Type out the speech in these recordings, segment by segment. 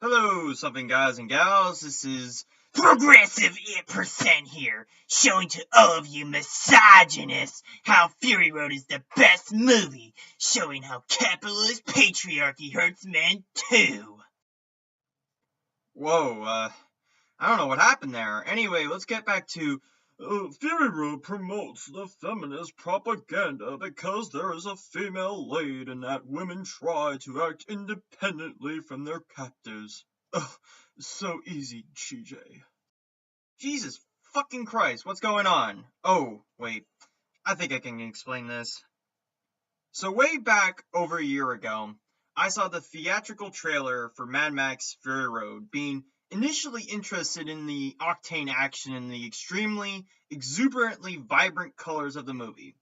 Hello, something guys and gals. This is Progressive it% here, showing to all of you misogynists how Fury Road is the best movie, showing how capitalist patriarchy hurts men too. whoa. I don't know what happened there. Anyway, let's get back to Fury Road promotes the feminist propaganda because there is a female lead and that women try to act independently from their captors. Ugh, so easy, GJ. Jesus fucking Christ, what's going on? Oh, wait. I think I can explain this. So way back over a year ago, I saw the theatrical trailer for Mad Max Fury Road, being initially interested in the octane action and the extremely, exuberantly vibrant colors of the movie.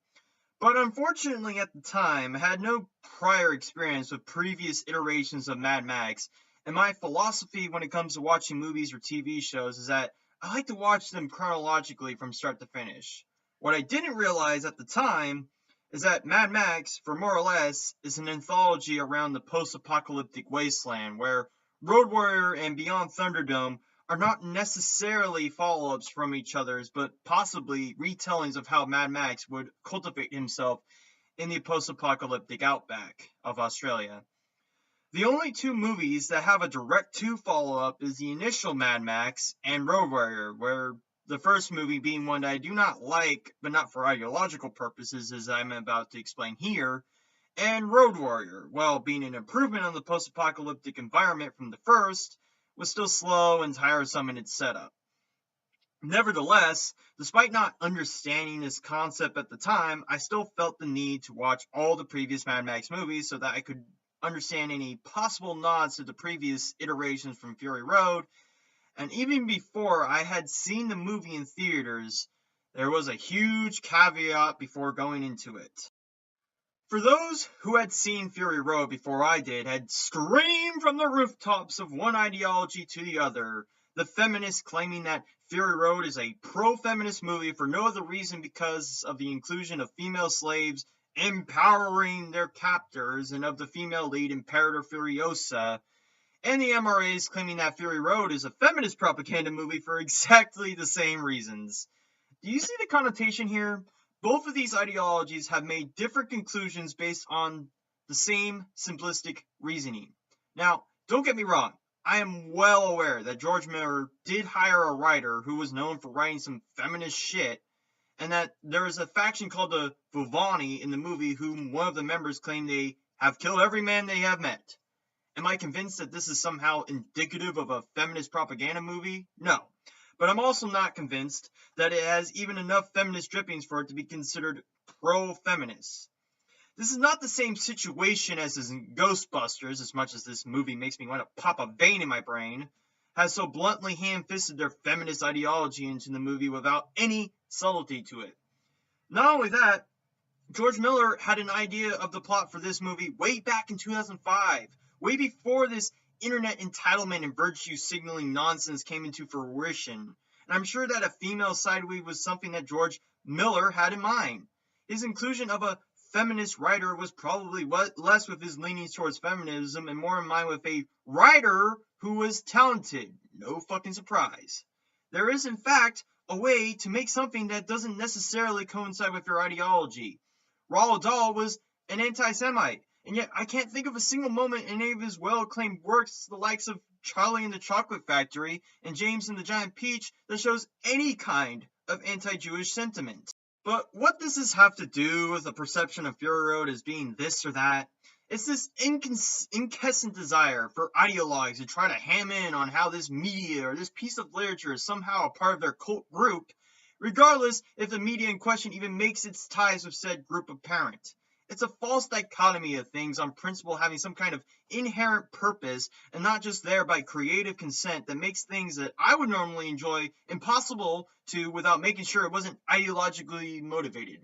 But unfortunately at the time, I had no prior experience with previous iterations of Mad Max, and my philosophy when it comes to watching movies or TV shows is that I like to watch them chronologically from start to finish. What I didn't realize at the time is that Mad Max, for more or less, is an anthology around the post-apocalyptic wasteland, where Road Warrior and Beyond Thunderdome are not necessarily follow-ups from each other's, but possibly retellings of how Mad Max would cultivate himself in the post-apocalyptic outback of Australia. The only two movies that have a direct-to follow-up is the initial Mad Max and Road Warrior, where the first movie being one that I do not like, but not for ideological purposes, as I'm about to explain here, and Road Warrior, while being an improvement on the post-apocalyptic environment from the first, was still slow and tiresome in its setup. Nevertheless, despite not understanding this concept at the time, I still felt the need to watch all the previous Mad Max movies so that I could understand any possible nods to the previous iterations from Fury Road. And even before I had seen the movie in theaters, there was a huge caveat before going into it. For those who had seen Fury Road before I did, had screamed from the rooftops of one ideology to the other, the feminists claiming that Fury Road is a pro-feminist movie for no other reason because of the inclusion of female slaves empowering their captors and of the female lead Imperator Furiosa, and the MRAs claiming that Fury Road is a feminist propaganda movie for exactly the same reasons. Do you see the connotation here? Both of these ideologies have made different conclusions based on the same simplistic reasoning. Now, don't get me wrong. I am well aware that George Miller did hire a writer who was known for writing some feminist shit, and that there is a faction called the Vulvani in the movie whom one of the members claimed they have killed every man they have met. Am I convinced that this is somehow indicative of a feminist propaganda movie? No. But I'm also not convinced that it has even enough feminist drippings for it to be considered pro-feminist. This is not the same situation as in Ghostbusters, as much as this movie makes me want to pop a vein in my brain, has so bluntly ham-fisted their feminist ideology into the movie without any subtlety to it. Not only that, George Miller had an idea of the plot for this movie way back in 2005, way before this internet entitlement and virtue signaling nonsense came into fruition. And I'm sure that a female sideweed was something that George Miller had in mind. His inclusion of a feminist writer was probably less with his leanings towards feminism and more in mind with a writer who was talented. No fucking surprise. There is, in fact, a way to make something that doesn't necessarily coincide with your ideology. Roald Dahl was an anti-Semite, and yet I can't think of a single moment in any of his well-acclaimed works, the likes of Charlie and the Chocolate Factory and James and the Giant Peach, that shows any kind of anti-Jewish sentiment. But what does this have to do with the perception of Fury Road as being this or that? It's this incessant desire for ideologues to try to ham in on how this media or this piece of literature is somehow a part of their cult group, regardless if the media in question even makes its ties with said group apparent. It's a false dichotomy of things on principle having some kind of inherent purpose and not just there by creative consent that makes things that I would normally enjoy impossible to without making sure it wasn't ideologically motivated.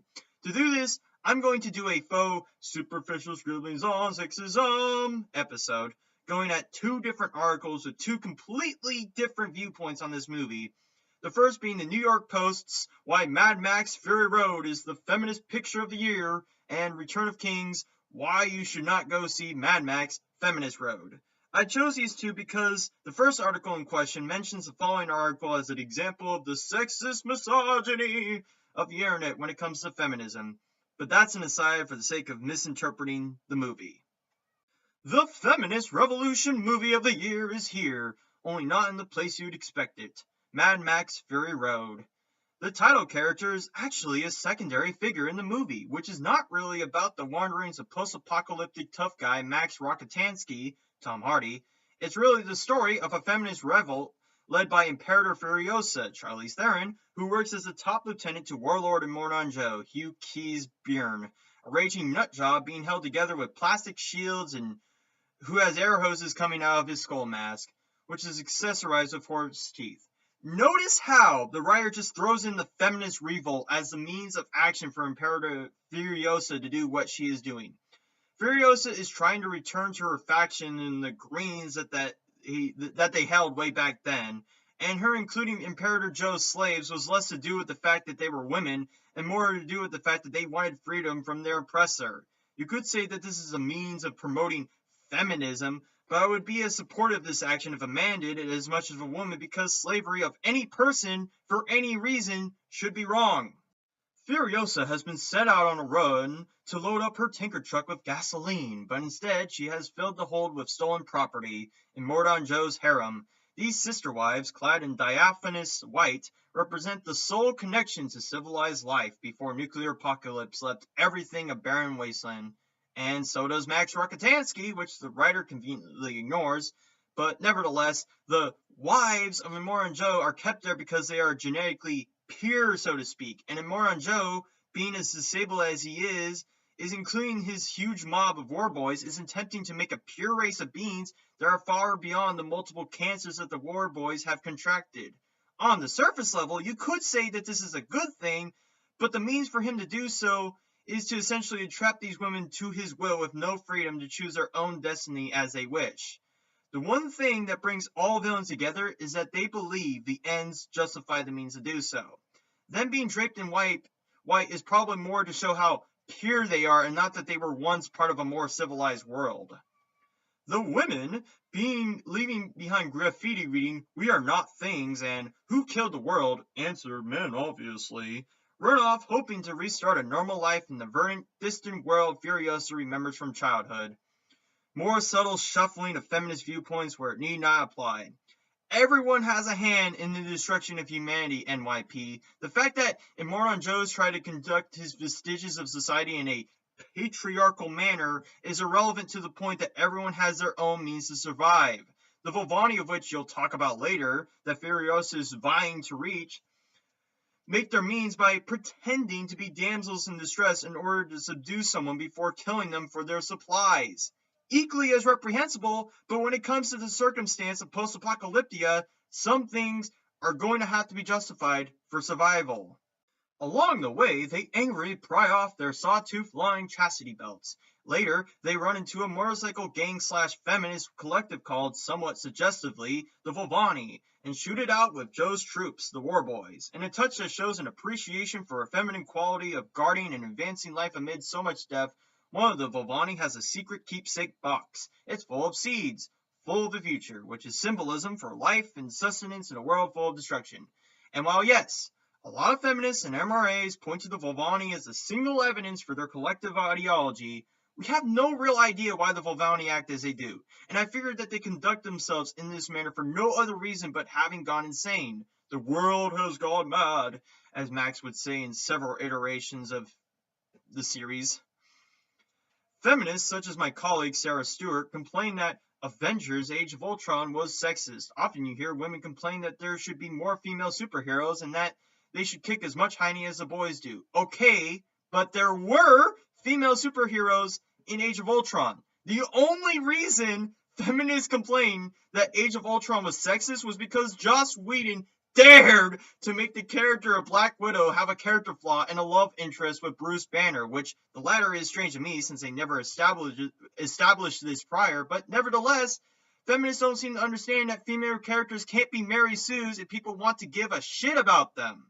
To do this, I'm going to do a faux superficial scribblings on sexism episode, going at two different articles with two completely different viewpoints on this movie. The first being the New York Post's Why Mad Max Fury Road is the Feminist Picture of the Year, and Return of Kings, Why You Should Not Go See Mad Max Feminist Road. I chose these two because the first article in question mentions the following article as an example of the sexist misogyny of the internet when it comes to feminism, but that's an aside for the sake of misinterpreting the movie. The feminist revolution movie of the year is here, only not in the place you'd expect it. Mad Max Fury Road. The title character is actually a secondary figure in the movie, which is not really about the wanderings of post-apocalyptic tough guy Max Rokitansky, Tom Hardy. It's really the story of a feminist revolt led by Imperator Furiosa, Charlize Theron, who works as a top lieutenant to Warlord and Mordon Joe, Hugh Keys Byrne, a raging nutjob being held together with plastic shields and who has air hoses coming out of his skull mask, which is accessorized with horse teeth. Notice how the writer just throws in the feminist revolt as the means of action for Imperator Furiosa to do what she is doing. Furiosa is trying to return to her faction in the Greens that they held way back then, and her including Imperator Joe's slaves was less to do with the fact that they were women and more to do with the fact that they wanted freedom from their oppressor. You could say that this is a means of promoting feminism, but I would be as supportive of this action if a man did it as much as a woman, because slavery of any person for any reason should be wrong. Furiosa has been set out on a run to load up her tanker truck with gasoline, but instead she has filled the hold with stolen property in Mordon Joe's harem. These sister wives, clad in diaphanous white, represent the sole connection to civilized life before nuclear apocalypse left everything a barren wasteland. And so does Max Rokitansky, which the writer conveniently ignores, but nevertheless, the wives of Mordon Joe are kept there because they are genetically pure, so to speak, and Mordon Joe, being as disabled as he is including his huge mob of war boys, is attempting to make a pure race of beings that are far beyond the multiple cancers that the war boys have contracted. On the surface level, you could say that this is a good thing, but the means for him to do so is to essentially entrap these women to his will with no freedom to choose their own destiny as they wish. The one thing that brings all villains together is that they believe the ends justify the means to do so. Them being draped in white is probably more to show how pure they are and not that they were once part of a more civilized world. The women leaving behind graffiti reading, "We are not things," and "Who killed the world?" Answer, men obviously, run off hoping to restart a normal life in the verdant, distant world Furiosa remembers from childhood. More subtle shuffling of feminist viewpoints where it need not apply. Everyone has a hand in the destruction of humanity, NYP. The fact that Mordon Joe's try to conduct his vestiges of society in a patriarchal manner is irrelevant to the point that everyone has their own means to survive. The Vulvani, of which you'll talk about later, that Furiosa is vying to reach, make their means by pretending to be damsels in distress in order to subdue someone before killing them for their supplies. Equally as reprehensible, but when it comes to the circumstance of post-apocalyptia, some things are going to have to be justified for survival. Along the way, they angrily pry off their sawtooth-lying chastity belts. Later, they run into a motorcycle gang/feminist collective called, somewhat suggestively, the Vulvani, and shoot it out with Joe's troops, the War Boys, in a touch that shows an appreciation for a feminine quality of guarding and advancing life amid so much death. One of the Vulvani has a secret keepsake box. It's full of seeds, full of the future, which is symbolism for life and sustenance in a world full of destruction. And while yes, a lot of feminists and MRAs point to the Vulvani as the single evidence for their collective ideology, we have no real idea why the Vulvani act as they do, and I figured that they conduct themselves in this manner for no other reason but having gone insane. The world has gone mad, as Max would say in several iterations of the series. Feminists, such as my colleague Sarah Stewart, complain that Avengers Age of Ultron was sexist. Often you hear women complain that there should be more female superheroes and that they should kick as much hiney as the boys do. Okay, but there were female superheroes in Age of Ultron. The only reason feminists complain that Age of Ultron was sexist was because Joss Whedon dared to make the character of Black Widow have a character flaw and a love interest with Bruce Banner, which the latter is strange to me since they never established this prior, but nevertheless, feminists don't seem to understand that female characters can't be Mary Sues if people want to give a shit about them.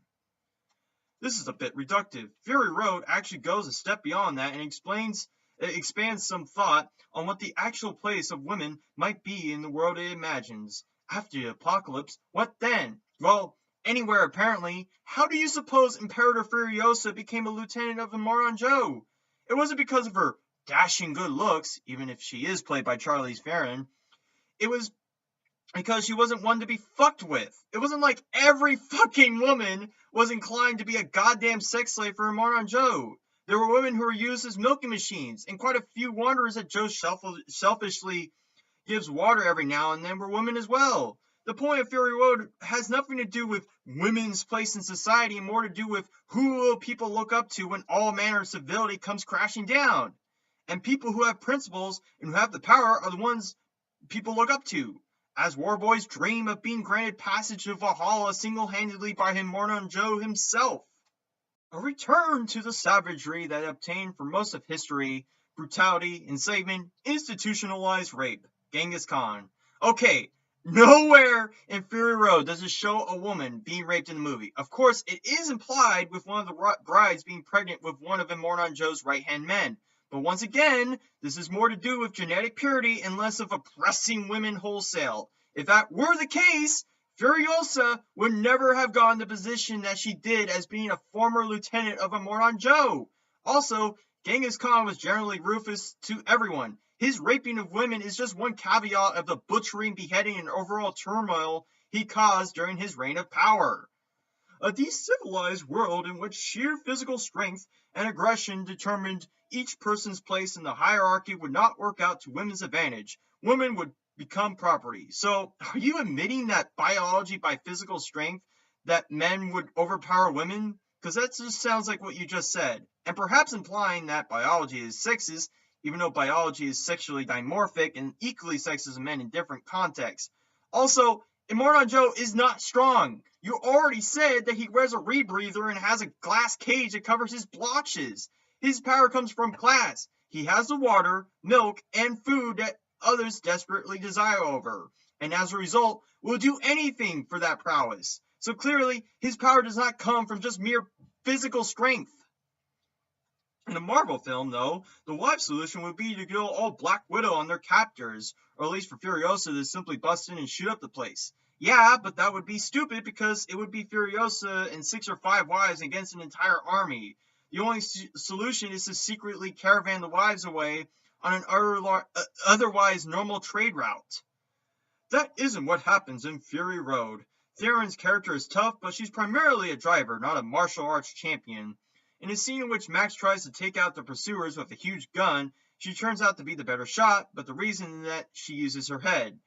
This is a bit reductive. Fury Road actually goes a step beyond that and explains It expands some thought on what the actual place of women might be in the world it imagines. After the apocalypse, what then? Well, anywhere apparently. How do you suppose Imperator Furiosa became a lieutenant of the Moron Joe? It wasn't because of her dashing good looks, even if she is played by Charlize Theron. It was because she wasn't one to be fucked with. It wasn't like every fucking woman was inclined to be a goddamn sex slave for a Moron Joe. There were women who were used as milking machines, and quite a few wanderers that Joe selfishly gives water every now and then were women as well. The point of Fury Road has nothing to do with women's place in society and more to do with who will people look up to when all manner of civility comes crashing down. And people who have principles and who have the power are the ones people look up to. As war boys dream of being granted passage to Valhalla single-handedly by Moron Joe himself. A return to the savagery that obtained for most of history, brutality, enslavement, institutionalized rape. Genghis Khan. Okay, nowhere in Fury Road does it show a woman being raped in the movie. Of course, it is implied with one of the brides being pregnant with one of Moron Joe's right-hand men. But once again, this is more to do with genetic purity and less of oppressing women wholesale. If that were the case, Furiosa would never have gotten the position that she did as being a former lieutenant of Moron Joe. Also, Genghis Khan was generally ruthless to everyone. His raping of women is just one caveat of the butchering, beheading, and overall turmoil he caused during his reign of power. A decivilized world in which sheer physical strength and aggression determined each person's place in the hierarchy would not work out to women's advantage. Women would become property. So, are you admitting that biology by physical strength, that men would overpower women? Because that just sounds like what you just said. And perhaps implying that biology is sexist, even though biology is sexually dimorphic and equally sexist in men in different contexts. Also, Moron Joe is not strong. You already said that he wears a rebreather and has a glass cage that covers his blotches. His power comes from class. He has the water, milk, and food that others desperately desire over, and as a result, will do anything for that prowess. So clearly, his power does not come from just mere physical strength. In a Marvel film, though, the wise solution would be to go all Black Widow on their captors, or at least for Furiosa to simply bust in and shoot up the place. Yeah, but that would be stupid because it would be Furiosa and 6 or 5 wives against an entire army. The only solution is to secretly caravan the wives away on an otherwise normal trade route. That isn't what happens in Fury Road. Theron's character is tough, but she's primarily a driver, not a martial arts champion. In a scene in which Max tries to take out the pursuers with a huge gun, she turns out to be the better shot, but the reason that she uses her head.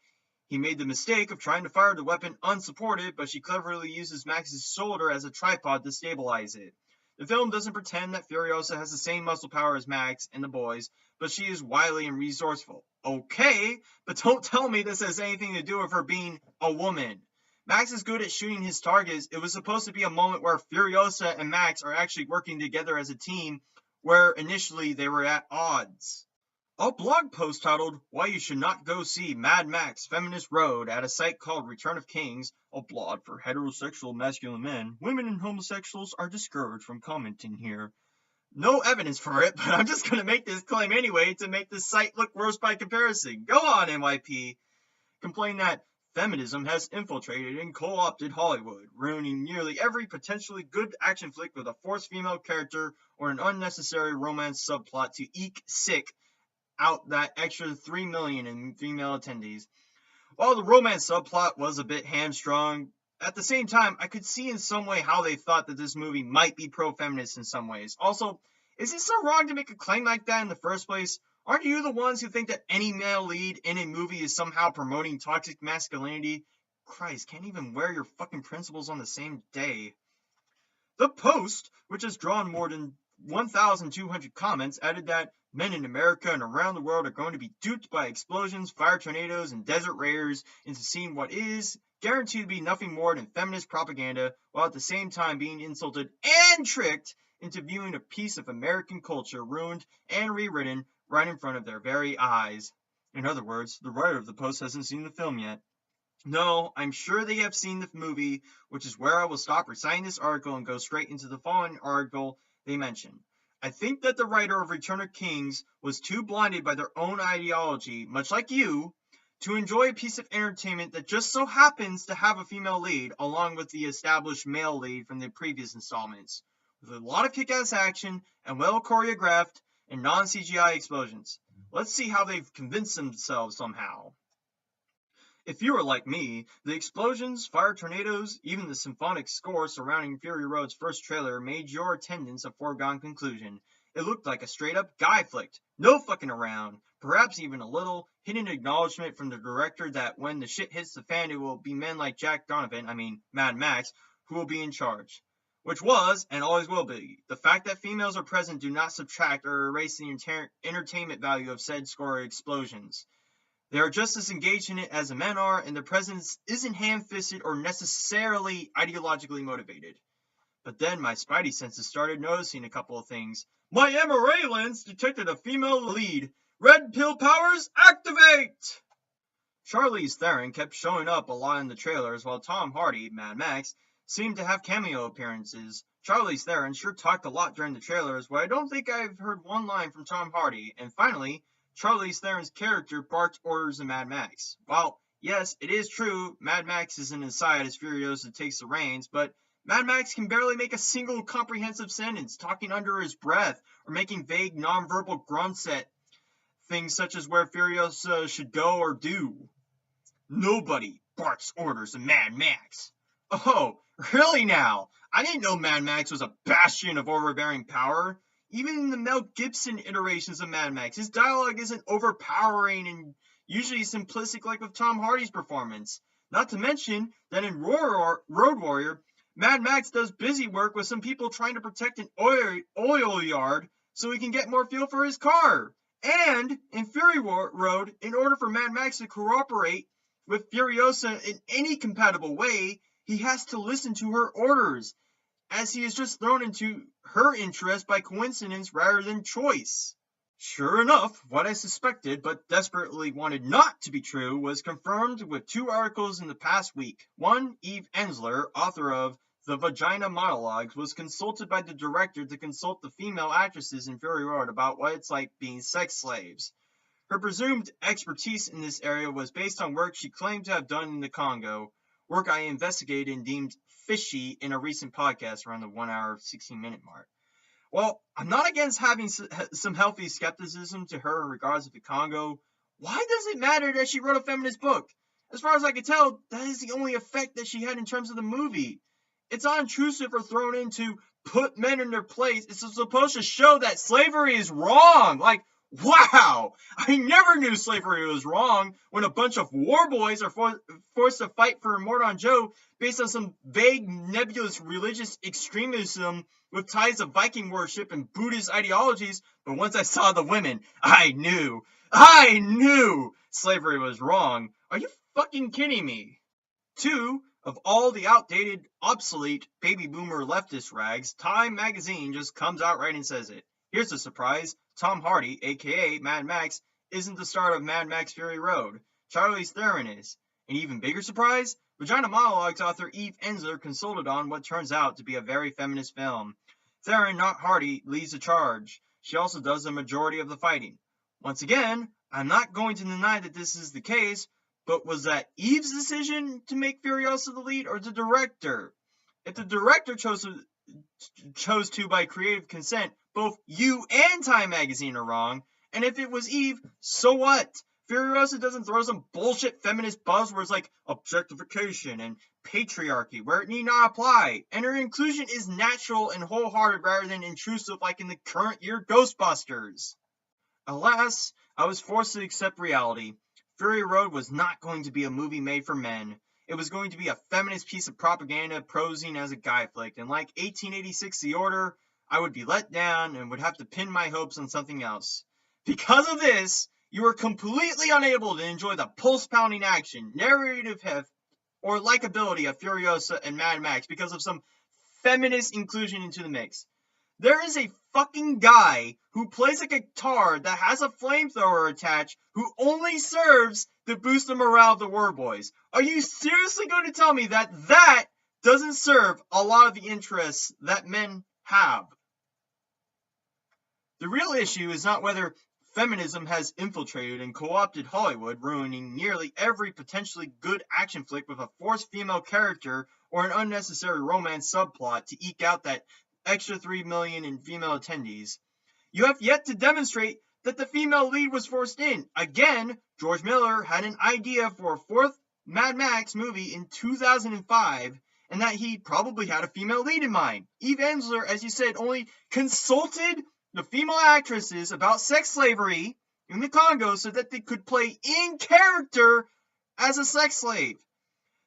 He made the mistake of trying to fire the weapon unsupported, but she cleverly uses Max's shoulder as a tripod to stabilize it. The film doesn't pretend that Furiosa has the same muscle power as Max and the boys, but she is wily and resourceful. Okay, but don't tell me this has anything to do with her being a woman. Max is good at shooting his targets. It was supposed to be a moment where Furiosa and Max are actually working together as a team, where initially they were at odds. A blog post titled, Why You Should Not Go See Mad Max Feminist Road at a site called Return of Kings, a blog for heterosexual masculine men. Women and homosexuals are discouraged from commenting here. No evidence for it, but I'm just going to make this claim anyway to make this site look worse by comparison. Go on, NYP. Complain that feminism has infiltrated and co-opted Hollywood, ruining nearly every potentially good action flick with a forced female character or an unnecessary romance subplot to eke sick out that extra 3 million in female attendees. While the romance subplot was a bit hamstrung, at the same time, I could see in some way how they thought that this movie might be pro-feminist in some ways. Also, is it so wrong to make a claim like that in the first place? Aren't you the ones who think that any male lead in a movie is somehow promoting toxic masculinity? Christ, can't even wear your fucking principles on the same day. The Post, which has drawn more than 1,200 comments, added that men in America and around the world are going to be duped by explosions, fire tornadoes, and desert raiders into seeing what is guaranteed to be nothing more than feminist propaganda, while at the same time being insulted and tricked into viewing a piece of American culture ruined and rewritten right in front of their very eyes. In other words, the writer of the Post hasn't seen the film yet. No, I'm sure they have seen the movie, which is where I will stop reciting this article and go straight into the following article they mention. I think that the writer of Return of Kings was too blinded by their own ideology, much like you, to enjoy a piece of entertainment that just so happens to have a female lead, along with the established male lead from the previous installments, with a lot of kick-ass action and well choreographed and non-CGI explosions. Let's see how they've convinced themselves somehow. If you are like me, the explosions, fire tornadoes, even the symphonic score surrounding Fury Road's first trailer made your attendance a foregone conclusion. It looked like a straight-up guy flick. No fucking around. Perhaps even a little hidden acknowledgement from the director that when the shit hits the fan, it will be men like Jack Donovan, Mad Max, who will be in charge. Which was, and always will be. The fact that females are present do not subtract or erase the entertainment value of said score explosions. They are just as engaged in it as the men are, and their presence isn't ham-fisted or necessarily ideologically motivated. But then my spidey senses started noticing a couple of things. My MRA lens detected a female lead. Red pill powers, activate! Charlize Theron kept showing up a lot in the trailers, while Tom Hardy, Mad Max, seemed to have cameo appearances. Charlize Theron sure talked a lot during the trailers, but I don't think I've heard one line from Tom Hardy. And finally, Charlize Theron's character barked orders of Mad Max. While, yes, it is true, Mad Max isn't inside as Furiosa takes the reins, but Mad Max can barely make a single comprehensive sentence, talking under his breath, or making vague non-verbal grunts at things such as where Furiosa should go or do. Nobody barks orders of Mad Max. Oh, really now? I didn't know Mad Max was a bastion of overbearing power. Even in the Mel Gibson iterations of Mad Max, his dialogue isn't overpowering and usually simplistic like with Tom Hardy's performance. Not to mention that in Road Warrior, Mad Max does busy work with some people trying to protect an oil yard so he can get more fuel for his car. And in Fury Road, in order for Mad Max to cooperate with Furiosa in any compatible way, he has to listen to her orders, as he is just thrown into her interest by coincidence rather than choice. Sure enough, what I suspected but desperately wanted not to be true was confirmed with 2 articles in the past week. One, Eve Ensler, author of The Vagina Monologues, was consulted by the director to consult the female actresses in Fury Road about what it's like being sex slaves. Her presumed expertise in this area was based on work she claimed to have done in the Congo, work I investigated and deemed fishy in a recent podcast around the 1 hour, 16-minute mark. Well, I'm not against having some healthy skepticism to her in regards to the Congo. Why does it matter that she wrote a feminist book? As far as I can tell, that is the only effect that she had in terms of the movie. It's not intrusive or thrown in to put men in their place. It's supposed to show that slavery is wrong. Like, wow! I never knew slavery was wrong when a bunch of war boys are forced to fight for Mordon Joe based on some vague, nebulous religious extremism with ties to Viking worship and Buddhist ideologies. But once I saw the women, I knew slavery was wrong. Are you fucking kidding me? 2, of all the outdated, obsolete, baby boomer leftist rags, Time magazine just comes out right and says it. Here's a surprise. Tom Hardy, aka Mad Max, isn't the star of Mad Max Fury Road. Charlize Theron is. An even bigger surprise? Vagina Monologues author Eve Ensler consulted on what turns out to be a very feminist film. Theron, not Hardy, leads the charge. She also does the majority of the fighting. Once again, I'm not going to deny that this is the case, but was that Eve's decision to make Furiosa the lead or the director? If the director chose to by creative consent, both you and Time magazine are wrong, and if it was Eve, so what? Furiosa doesn't throw some bullshit feminist buzzwords like objectification and patriarchy where it need not apply, and her inclusion is natural and wholehearted rather than intrusive like in the current year Ghostbusters. Alas, I was forced to accept reality. Fury Road was not going to be a movie made for men. It was going to be a feminist piece of propaganda posing as a guy flick, and like 1886 The Order, I would be let down and would have to pin my hopes on something else. Because of this, you are completely unable to enjoy the pulse-pounding action, narrative heft, or likability of Furiosa and Mad Max because of some feminist inclusion into the mix. There is a fucking guy who plays a guitar that has a flamethrower attached who only serves to boost the morale of the war boys. Are you seriously going to tell me that that doesn't serve a lot of the interests that men have? The real issue is not whether feminism has infiltrated and co-opted Hollywood, ruining nearly every potentially good action flick with a forced female character or an unnecessary romance subplot to eke out that extra 3 million in female attendees. You have yet to demonstrate that the female lead was forced in. Again, George Miller had an idea for a fourth Mad Max movie in 2005, and that he probably had a female lead in mind. Eve Ensler, as you said, only consulted the female actresses about sex slavery in the Congo so that they could play in character as a sex slave.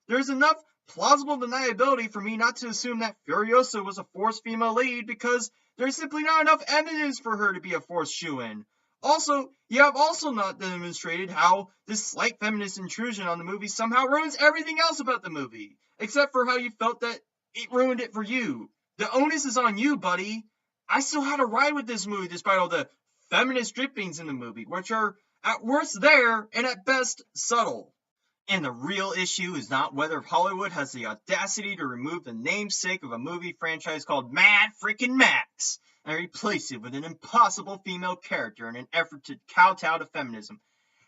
There's enough plausible deniability for me not to assume that Furiosa was a forced female lead because there's simply not enough evidence for her to be a forced shoo-in. Also, you have also not demonstrated how this slight feminist intrusion on the movie somehow ruins everything else about the movie, except for how you felt that it ruined it for you. The onus is on you, buddy. I still had a ride with this movie despite all the feminist drippings in the movie, which are at worst there and at best subtle. And the real issue is not whether Hollywood has the audacity to remove the namesake of a movie franchise called Mad Freaking Max and replace it with an impossible female character in an effort to kowtow to feminism.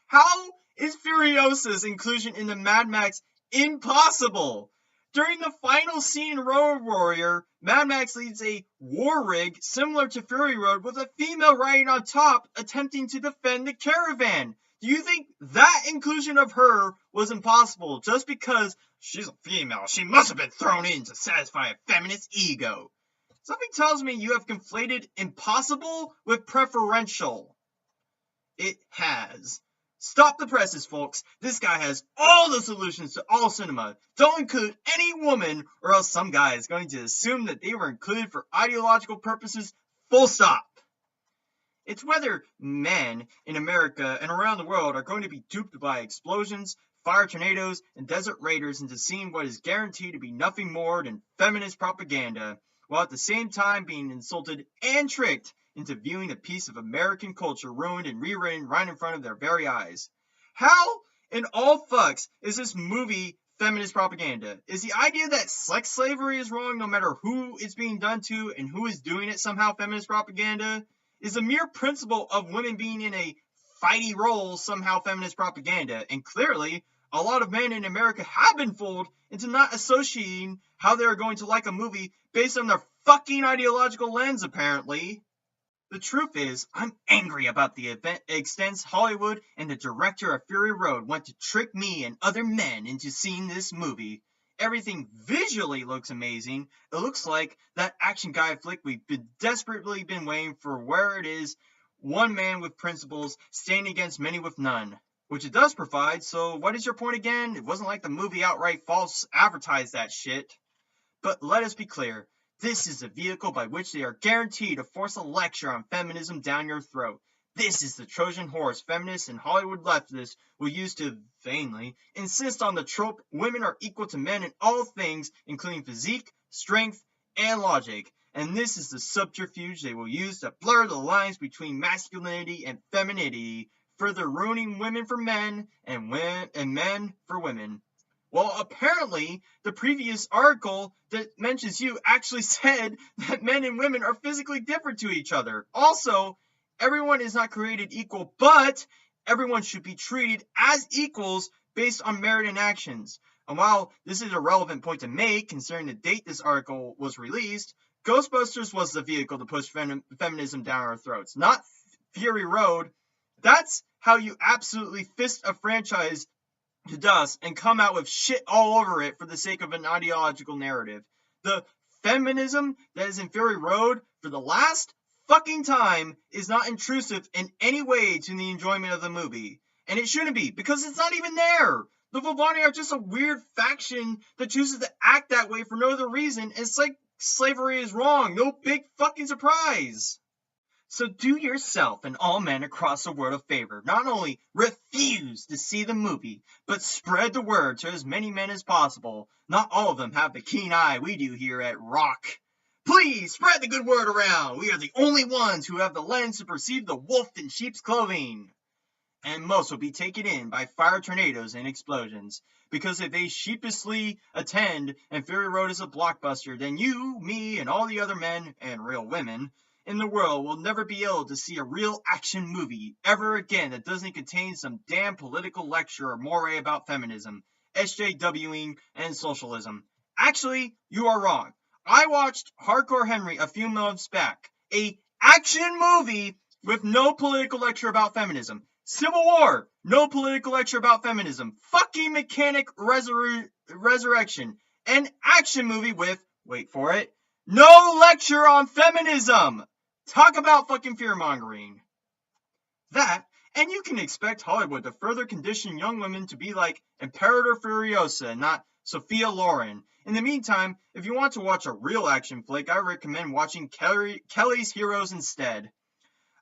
How is Furiosa's inclusion in the Mad Max impossible? During the final scene in Road Warrior, Mad Max leads a war rig similar to Fury Road with a female riding on top attempting to defend the caravan. Do you think that inclusion of her was impossible just because she's a female? She must have been thrown in to satisfy a feminist ego. Something tells me you have conflated impossible with preferential. It has. Stop the presses, folks. This guy has all the solutions to all cinema. Don't include any woman, or else some guy is going to assume that they were included for ideological purposes. Full stop. It's whether men in America and around the world are going to be duped by explosions, fire tornadoes, and desert raiders into seeing what is guaranteed to be nothing more than feminist propaganda, while at the same time being insulted and tricked into viewing a piece of American culture ruined and rewritten right in front of their very eyes. How in all fucks is this movie feminist propaganda? Is the idea that sex slavery is wrong no matter who it's being done to and who is doing it somehow feminist propaganda? Is the mere principle of women being in a fighty role somehow feminist propaganda? And clearly, a lot of men in America have been fooled into not associating how they're going to like a movie based on their fucking ideological lens, apparently. The truth is, I'm angry about the extent Hollywood and the director of Fury Road went to trick me and other men into seeing this movie. Everything visually looks amazing. It looks like that action guy flick we've desperately been waiting for, where it is one man with principles standing against many with none. Which it does provide, so what is your point again? It wasn't like the movie outright false advertised that shit. But let us be clear. This is the vehicle by which they are guaranteed to force a lecture on feminism down your throat. This is the Trojan horse feminists and Hollywood leftists will use to vainly insist on the trope women are equal to men in all things, including physique, strength, and logic. And this is the subterfuge they will use to blur the lines between masculinity and femininity, further ruining women for men and men for women. Well, apparently, the previous article that mentions you actually said that men and women are physically different to each other. Also, everyone is not created equal, but everyone should be treated as equals based on merit and actions. And while this is a relevant point to make, considering the date this article was released, Ghostbusters was the vehicle to push feminism down our throats, not Fury Road. That's how you absolutely fist a franchise to dust and come out with shit all over it for the sake of an ideological narrative. The feminism that is in Fury Road for the last fucking time is not intrusive in any way to the enjoyment of the movie. And it shouldn't be, because it's not even there. The Vulvani are just a weird faction that chooses to act that way for no other reason. It's like slavery is wrong. No big fucking surprise. So do yourself and all men across the world a favor. Not only refuse to see the movie, but spread the word to as many men as possible. Not all of them have the keen eye we do here at Rock. Please spread the good word around. We are the only ones who have the lens to perceive the wolf in sheep's clothing. And most will be taken in by fire tornadoes and explosions. Because if they sheepishly attend and Fury Road is a blockbuster, then you, me, and all the other men, and real women, in the world will never be able to see a real action movie ever again that doesn't contain some damn political lecture or moray about feminism, SJWing, and socialism. Actually, you are wrong. I watched Hardcore Henry a few months back, a action movie with no political lecture about feminism. Civil War, no political lecture about feminism. Fucking Mechanic Resurrection, an action movie with, wait for it, no lecture on feminism. Talk about fucking fear-mongering. That, and you can expect Hollywood to further condition young women to be like Imperator Furiosa, not Sophia Loren. In the meantime, if you want to watch a real action flick, I recommend watching Kelly's Heroes instead.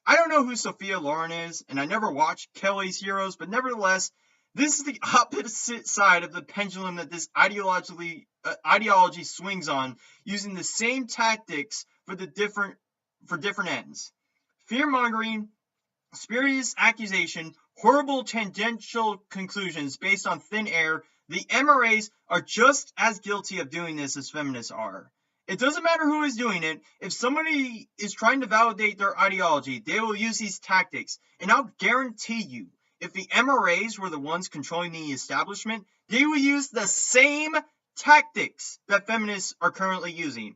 I don't know who Sophia Loren is, and I never watched Kelly's Heroes, but nevertheless, this is the opposite side of the pendulum that this ideology swings on, using the same tactics for different ends. Fear-mongering, spurious accusation, horrible tangential conclusions based on thin air. The MRAs are just as guilty of doing this as feminists are. It doesn't matter who is doing it. If somebody is trying to validate their ideology, they will use these tactics. And I'll guarantee you, if the MRAs were the ones controlling the establishment, they will use the same tactics that feminists are currently using.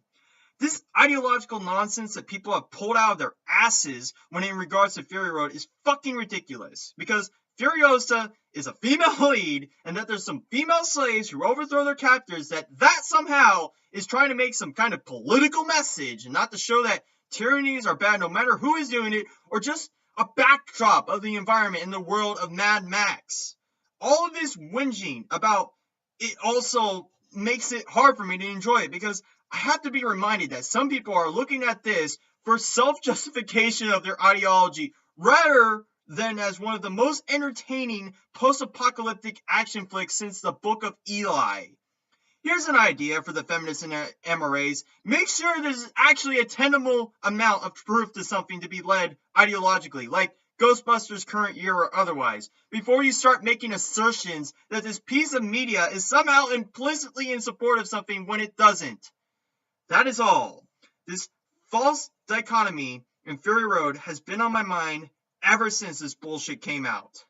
This ideological nonsense that people have pulled out of their asses when in regards to Fury Road is fucking ridiculous. Because Furiosa is a female lead, and that there's some female slaves who overthrow their captors, that somehow is trying to make some kind of political message, and not to show that tyrannies are bad no matter who is doing it, or just a backdrop of the environment in the world of Mad Max. All of this whinging about it also makes it hard for me to enjoy it, because I have to be reminded that some people are looking at this for self-justification of their ideology, rather than as one of the most entertaining post-apocalyptic action flicks since the Book of Eli. Here's an idea for the feminists and MRAs. Make sure there's actually a tenable amount of proof to something to be led ideologically, like Ghostbusters' current year or otherwise, before you start making assertions that this piece of media is somehow implicitly in support of something when it doesn't. That is all. This false dichotomy in Fury Road has been on my mind ever since this bullshit came out.